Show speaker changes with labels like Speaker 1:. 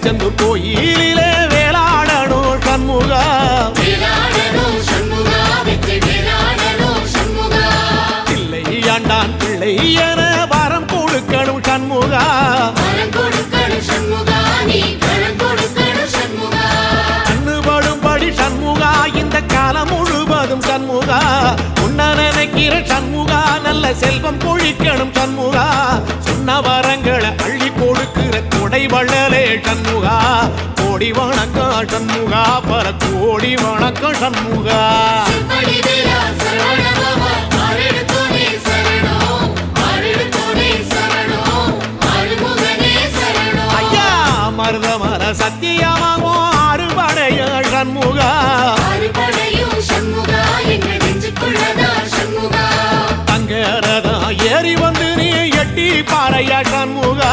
Speaker 1: திருச்செந்தூர் கோயிலிலே வேளாடணும் சண்முகா பிள்ளை ஆண்டான் பிள்ளை என வரம் கொடுக்கணும் சண்முகா கண்ணுபடும்படி சண்முகா இந்த காலம் முழுவதும் சண்முகா உன்ன நினைக்கிற சண்முகா நல்ல செல்வம் பொழிக்கணும் சண்முகா சொன்ன வரங்களை அள்ளி கொடுக்கிற கொடை வள்ளலே சண்முகா கோடி வணக்கம் சண்முகா பல கோடி வணக்கம் சண்முகா ஐயா மருதமர சத்தியமாகோ அறுபடைய சண்முகா தங்கரதா ஏறி வந்து நீ எட்டி பாறையா சண்முகா